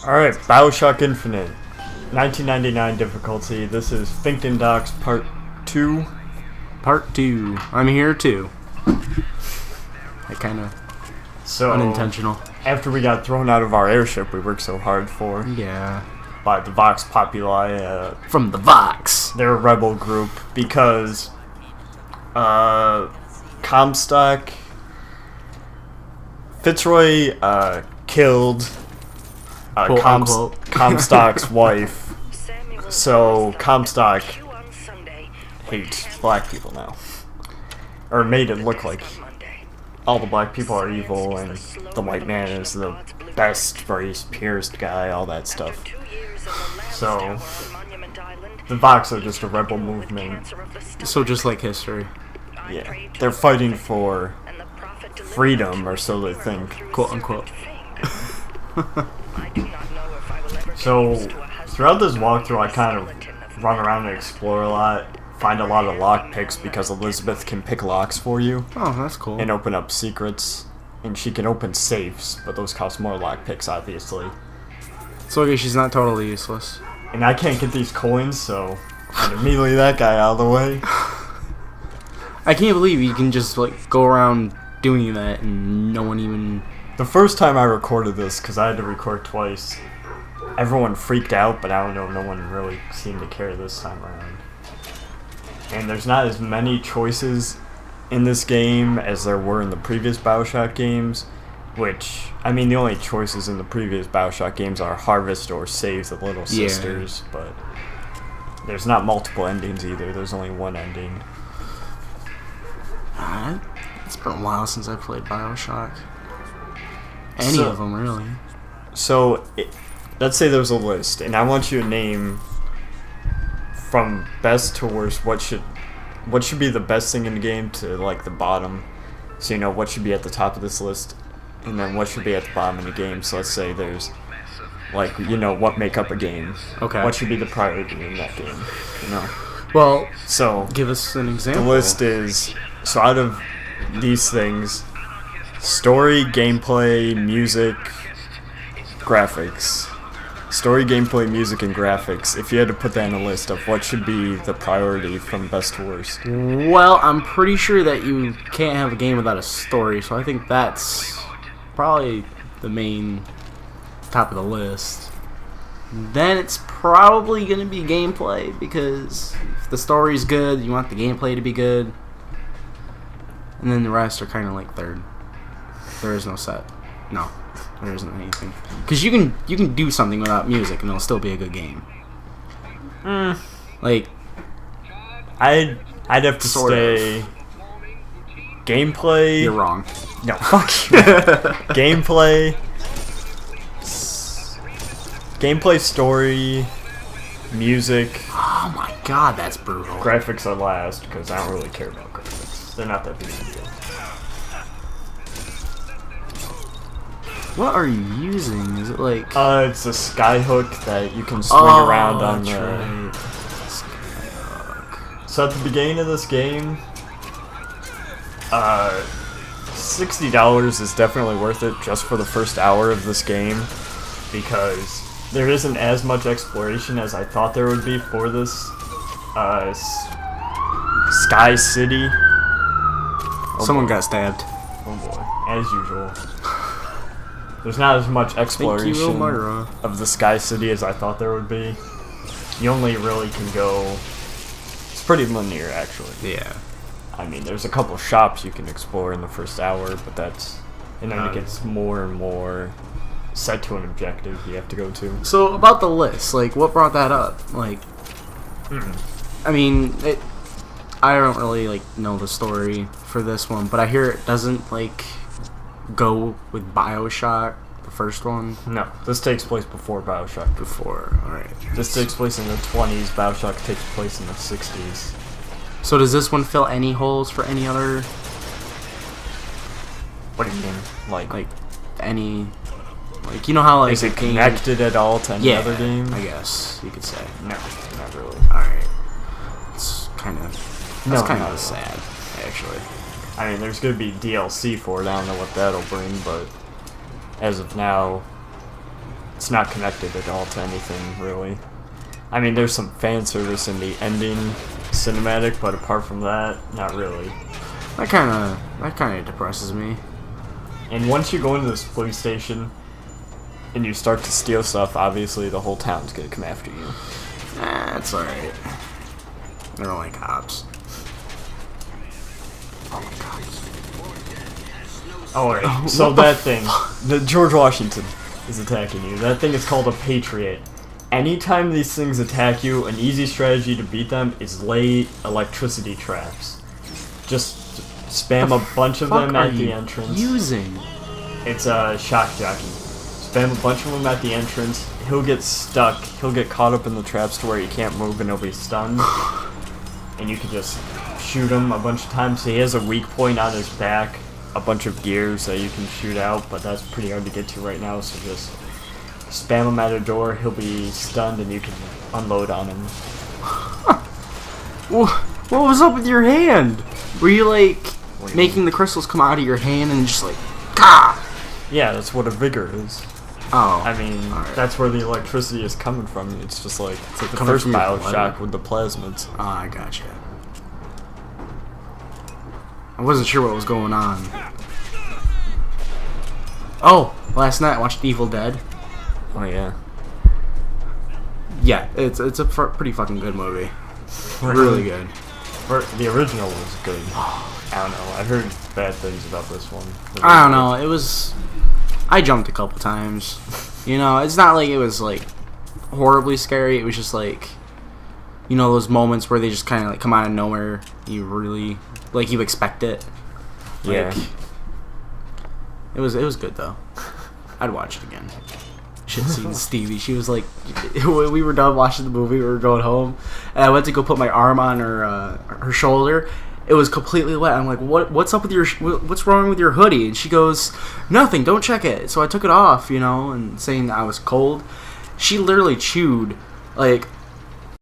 Alright, BioShock Infinite. 1999 difficulty. This is Finkton Docs Part 2. Part 2. I'm here too. I kind of unintentional. After we got thrown out of our airship we worked so hard for. Yeah. By the Vox Populi. From the Vox. They're a rebel group because Comstock Fitzroy killed Comstock's wife. So Comstock hates black people now. Or made it look like all the black people are evil and the white man is the best race, purest guy, all that stuff. So the Vox are just a rebel movement. So just like history. Yeah. They're fighting for freedom, or so they think. Quote unquote. So throughout this walkthrough I kind of run around and explore a lot. Find a lot of lock picks because Elizabeth can pick locks for you. Oh, that's cool. And open up secrets. And she can open safes, but those cost more lock picks, obviously. So okay, she's not totally useless. And I can't get these coins, so I'm immediately that guy out of the way. I can't believe you can just like go around doing that and no one even... The first time I recorded this, because I had to record twice, everyone freaked out, but I don't know, no one really seemed to care this time around. And there's not as many choices in this game as there were in the previous BioShock games, which, I mean, the only choices in the previous BioShock games are Harvest or Save the Little Sisters, but there's not multiple endings either, there's only one ending. It's been a while since I played BioShock. Any of them, really. So, let's say there's a list, and I want you to name from best to worst what should be the best thing in the game to like the bottom. So you know what should be at the top of this list, and then what should be at the bottom of the game. So let's say there's like, you know, what make up a game. Okay. What should be the priority in that game? You know. Well, so give us an example. The list is, so out of these things, story, gameplay, music, graphics. Story, gameplay, music, and graphics. If you had to put that in a list of what should be the priority from best to worst. Well, I'm pretty sure that you can't have a game without a story, so I think that's probably the main top of the list. Then it's probably going to be gameplay, because if the story's good, you want the gameplay to be good. And then the rest are kind of like third. There is no set. No. There isn't anything, because you can do something without music and it'll still be a good game. Like, I'd have to say gameplay. You're wrong. No, fuck you. Gameplay, story, music. Oh my god, that's brutal. Graphics are last because I don't really care about graphics. They're not that big of a deal. What are you using? Is it like... it's a skyhook that you can swing around on the... Right. So at the beginning of this game, $60 is definitely worth it just for the first hour of this game, because there isn't as much exploration as I thought there would be for this Sky City. Someone got stabbed. Oh boy, as usual. There's not as much exploration of the Sky City as I thought there would be. You only really can go... It's pretty linear, actually. Yeah. I mean, there's a couple shops you can explore in the first hour, but that's... And then it gets more and more set to an objective you have to go to. So, about the list, like, what brought that up? Like... I mean, I don't really, like, know the story for this one, but I hear it doesn't, like... go with BioShock, the first one? No, this takes place before BioShock. Before, alright. This takes place in the 20s, BioShock takes place in the 60s. So does this one fill any holes for any other... What do you mean? Like any... Like, you know how, like... Is it connected at all to any other game? I guess, you could say. No, not really. Alright. It's kind of... That's kind of sad, actually. I mean, there's going to be DLC for it. I don't know what that'll bring, but as of now, it's not connected at all to anything, really. I mean, there's some fan service in the ending cinematic, but apart from that, not really. That kind of depresses me. And once you go into this police station and you start to steal stuff, obviously the whole town's gonna come after you. That's alright. They're only cops. Alright, so that thing, the George Washington is attacking you. That thing is called a Patriot. Anytime these things attack you, an easy strategy to beat them is lay electricity traps. Just spam a bunch of them at the entrance. Using? It's a shock jockey. Spam a bunch of them at the entrance. He'll get stuck. He'll get caught up in the traps to where he can't move and he'll be stunned. And you can just shoot him a bunch of times. He has a weak point on his back. A bunch of gears that you can shoot out, but that's pretty hard to get to right now, so just spam him at a door, he'll be stunned, and you can unload on him. What was up with your hand? Were you, like, making the crystals come out of your hand and just, like, Gah! Yeah, that's what a vigor is. Oh. I mean, that's where the electricity is coming from. It's like the Coming first from your BioShock with the plasmids. Oh, I gotcha. I wasn't sure what was going on. Oh, last night I watched Evil Dead. Oh yeah. Yeah, it's a pretty fucking good movie. Really good. The original was good. I don't know. I've heard bad things about this one. I don't know. It was. I jumped a couple times. You know, it's not like it was like horribly scary. It was just like, you know, those moments where they just kind of like come out of nowhere. You really like you expect it. Like, yeah. It was good though. I'd watch it again. Should have seen Stevie. She was like, when we were done watching the movie, we were going home, and I went to go put my arm on her shoulder. It was completely wet. I'm like, what's up with what's wrong with your hoodie? And she goes, nothing, don't check it. So I took it off, you know, and saying I was cold. She literally chewed like